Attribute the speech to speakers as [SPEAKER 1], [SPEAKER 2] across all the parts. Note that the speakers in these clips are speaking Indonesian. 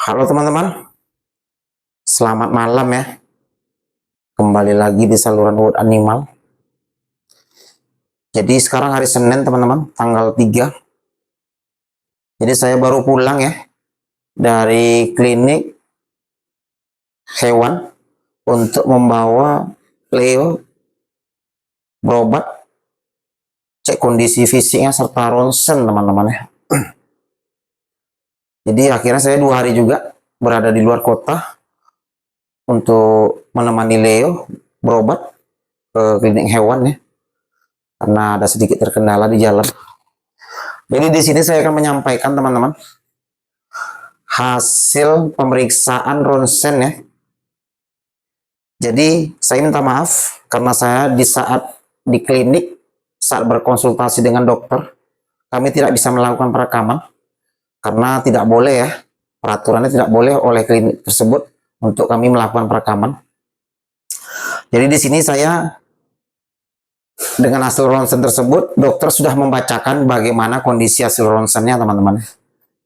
[SPEAKER 1] Halo teman-teman, selamat malam ya. Kembali lagi di saluran Wood Animal. Jadi sekarang hari Senin teman-teman, tanggal 3. Jadi saya baru pulang ya dari klinik hewan untuk membawa Leo berobat, cek kondisi fisiknya serta ronsen teman-teman ya. Jadi akhirnya saya 2 hari juga berada di luar kota untuk menemani Leo berobat ke klinik hewan ya, karena ada sedikit terkendala di jalan. Jadi di sini saya akan menyampaikan teman-teman hasil pemeriksaan ronsen ya. Jadi saya minta maaf karena saya di klinik saat berkonsultasi dengan dokter, kami tidak bisa melakukan perekaman karena tidak boleh ya, peraturannya tidak boleh oleh klinik tersebut untuk kami melakukan perekaman. Jadi di sini saya dengan hasil ronsen tersebut, dokter sudah membacakan bagaimana kondisi hasil ronsennya teman-teman.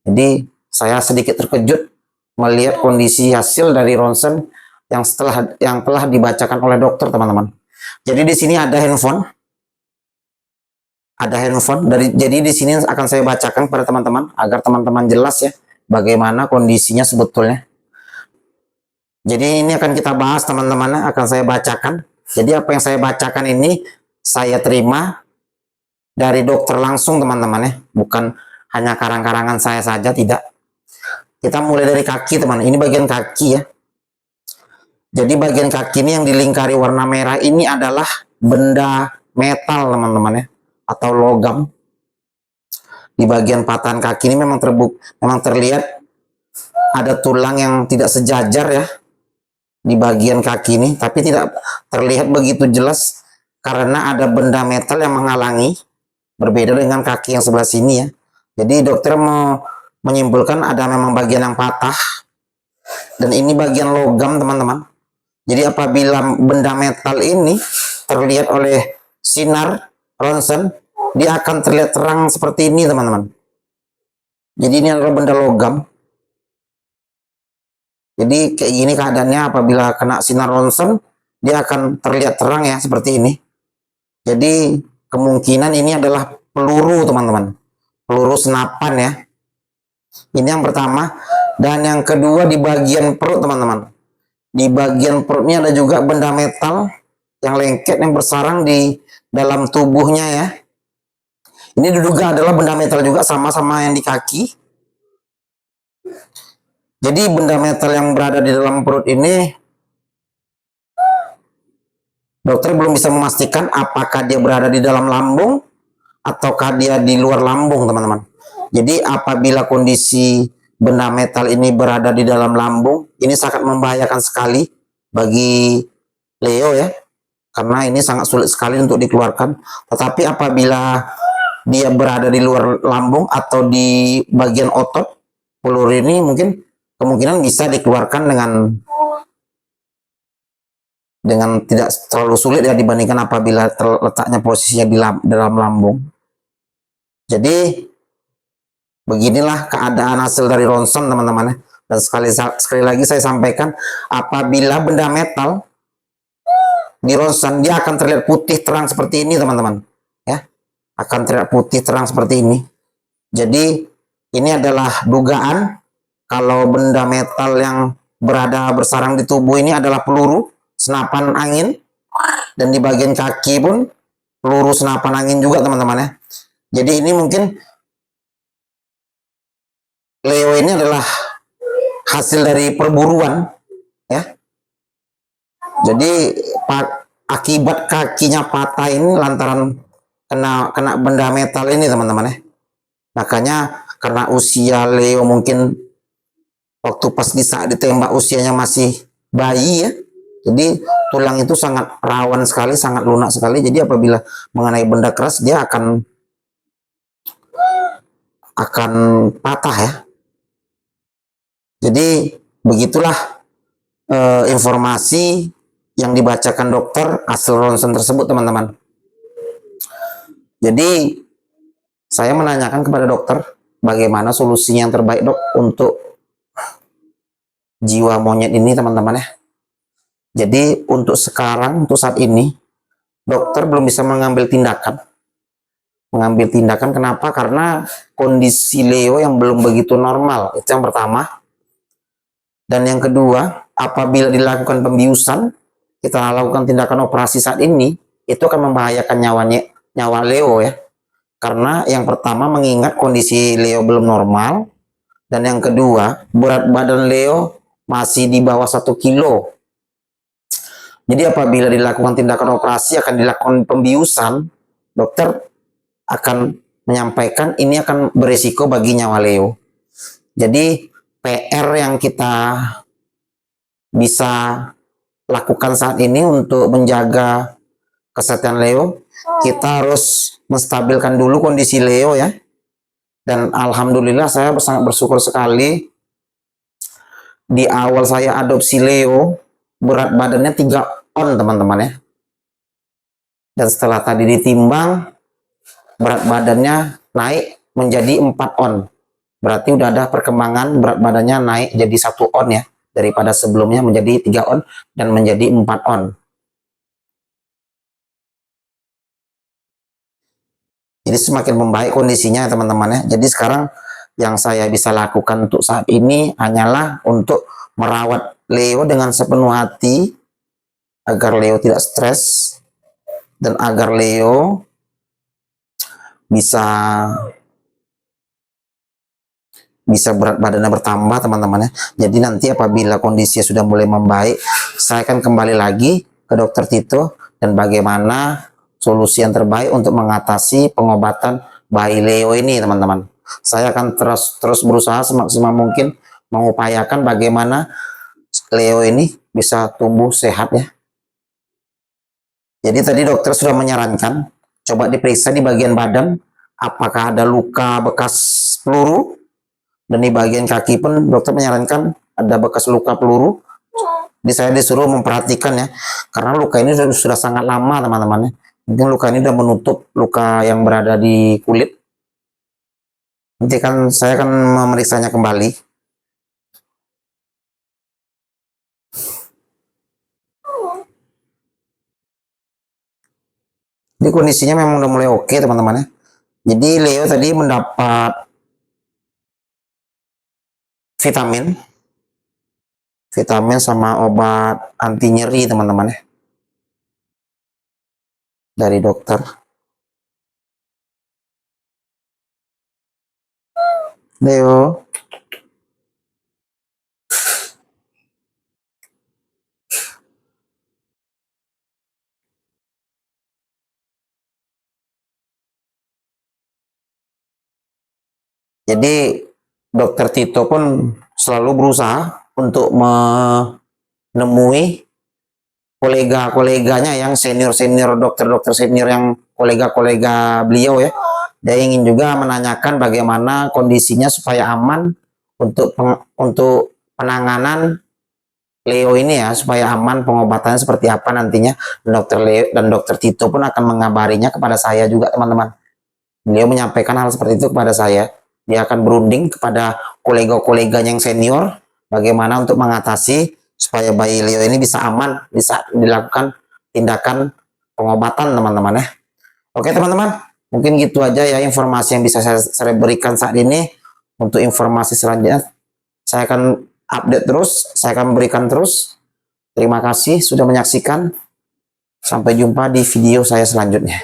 [SPEAKER 1] Jadi saya sedikit terkejut melihat kondisi hasil dari ronsen yang telah dibacakan oleh dokter teman-teman. Jadi di sini ada handphone, jadi di sini akan saya bacakan kepada teman-teman agar teman-teman jelas ya bagaimana kondisinya sebetulnya. Jadi ini akan kita bahas teman-teman, akan saya bacakan. Jadi apa yang saya bacakan ini saya terima dari dokter langsung teman-teman ya, bukan hanya karang-karangan saya saja, tidak. Kita mulai dari kaki teman, ini bagian kaki ya. Jadi bagian kaki ini yang dilingkari warna merah ini adalah benda metal teman-teman ya, atau logam. Di bagian patahan kaki ini memang terlihat ada tulang yang tidak sejajar ya di bagian kaki ini, tapi tidak terlihat begitu jelas karena ada benda metal yang menghalangi, berbeda dengan kaki yang sebelah sini ya. Jadi dokter mau menyimpulkan ada memang bagian yang patah dan ini bagian logam teman-teman. Jadi apabila benda metal ini terlihat oleh sinar ronsen, dia akan terlihat terang seperti ini teman-teman. Jadi ini adalah benda logam. Jadi kayak gini keadaannya apabila kena sinar ronsen, dia akan terlihat terang ya seperti ini. Jadi kemungkinan ini adalah peluru teman-teman, peluru senapan ya. Ini yang pertama. Dan yang kedua di bagian perut teman-teman. Di bagian perutnya ada juga benda metal yang lengket yang bersarang di dalam tubuhnya ya. Ini diduga adalah benda metal juga, sama-sama yang di kaki. Jadi benda metal yang berada di dalam perut ini, dokter belum bisa memastikan apakah dia berada di dalam lambung ataukah dia di luar lambung teman-teman. Jadi apabila kondisi benda metal ini berada di dalam lambung, ini sangat membahayakan sekali bagi Leo ya, karena ini sangat sulit sekali untuk dikeluarkan. Tetapi apabila dia berada di luar lambung atau di bagian otot, peluru ini mungkin kemungkinan bisa dikeluarkan dengan tidak terlalu sulit ya dibandingkan apabila letaknya posisinya di dalam lambung. Jadi beginilah keadaan hasil dari ronsen teman-teman. Dan sekali lagi saya sampaikan, apabila benda metal di ronsen, dia akan terlihat putih terang seperti ini teman-teman ya, akan terlihat putih terang seperti ini. Jadi ini adalah dugaan kalau benda metal yang berada bersarang di tubuh ini adalah peluru senapan angin, dan di bagian kaki pun peluru senapan angin juga teman-teman ya. Jadi ini mungkin Leo ini adalah hasil dari perburuan ya. Jadi akibat kakinya patah ini lantaran kena benda metal ini teman-teman ya. Makanya karena usia Leo mungkin waktu pas saat ditembak usianya masih bayi ya. Jadi tulang itu sangat rawan sekali, sangat lunak sekali. Jadi apabila mengenai benda keras dia akan patah ya. Jadi begitulah informasi yang dibacakan dokter hasil ronsen tersebut teman-teman. Jadi saya menanyakan kepada dokter bagaimana solusinya yang terbaik dok untuk jiwa monyet ini teman-teman ya. Jadi untuk sekarang, untuk saat ini, dokter belum bisa mengambil tindakan. Kenapa? Karena kondisi Leo yang belum begitu normal, itu yang pertama. Dan yang kedua, apabila dilakukan pembiusan, kita lakukan tindakan operasi saat ini, itu akan membahayakan nyawa Leo ya. Karena yang pertama mengingat kondisi Leo belum normal, dan yang kedua berat badan Leo masih di bawah 1 kilo. Jadi apabila dilakukan tindakan operasi akan dilakukan pembiusan, dokter akan menyampaikan ini akan berisiko bagi nyawa Leo. Jadi PR yang kita bisa lakukan saat ini untuk menjaga kesehatan Leo, kita harus menstabilkan dulu kondisi Leo ya. Dan alhamdulillah saya sangat bersyukur sekali, di awal saya adopsi Leo berat badannya 3 on teman-teman ya. Dan setelah tadi ditimbang, berat badannya naik menjadi 4 on. Berarti udah ada perkembangan, berat badannya naik jadi 1 on ya. Daripada sebelumnya menjadi 3 on dan menjadi 4 on. Jadi semakin membaik kondisinya teman-teman ya. Jadi sekarang yang saya bisa lakukan untuk saat ini hanyalah untuk merawat Leo dengan sepenuh hati agar Leo tidak stres dan agar Leo bisa berat badannya bertambah teman-teman ya. Jadi nanti apabila kondisinya sudah mulai membaik, saya akan kembali lagi ke dokter Tito dan bagaimana solusi yang terbaik untuk mengatasi pengobatan bayi Leo ini teman-teman. Saya akan terus berusaha semaksimal mungkin mengupayakan bagaimana Leo ini bisa tumbuh sehat ya. Jadi tadi dokter sudah menyarankan coba diperiksa di bagian badan apakah ada luka bekas peluru, dan di bagian kaki pun dokter menyarankan ada bekas luka peluru. Jadi saya disuruh memperhatikan ya, karena luka ini sudah sangat lama teman-teman ya. Mungkin luka ini sudah menutup luka yang berada di kulit. Nanti kan saya akan memeriksanya kembali. Jadi kondisinya memang udah mulai oke teman-teman ya. Jadi Leo tadi mendapat vitamin sama obat anti nyeri teman-teman ya dari dokter. Leo, jadi dokter Tito pun selalu berusaha untuk menemui kolega-koleganya yang senior-senior, dokter-dokter senior yang kolega-kolega beliau ya. Dia ingin juga menanyakan bagaimana kondisinya supaya aman untuk penanganan Leo ini ya, supaya aman pengobatannya seperti apa nantinya. Dokter Leo dan dokter Tito pun akan mengabarinya kepada saya juga teman-teman. Beliau menyampaikan hal seperti itu kepada saya. Dia akan berunding kepada kolega-koleganya yang senior bagaimana untuk mengatasi supaya bayi Leo ini bisa aman, bisa dilakukan tindakan pengobatan teman-teman ya. Oke teman-teman, mungkin gitu aja ya informasi yang bisa saya berikan saat ini. Untuk informasi selanjutnya saya akan update terus, saya akan berikan terus. Terima kasih sudah menyaksikan. Sampai jumpa di video saya selanjutnya.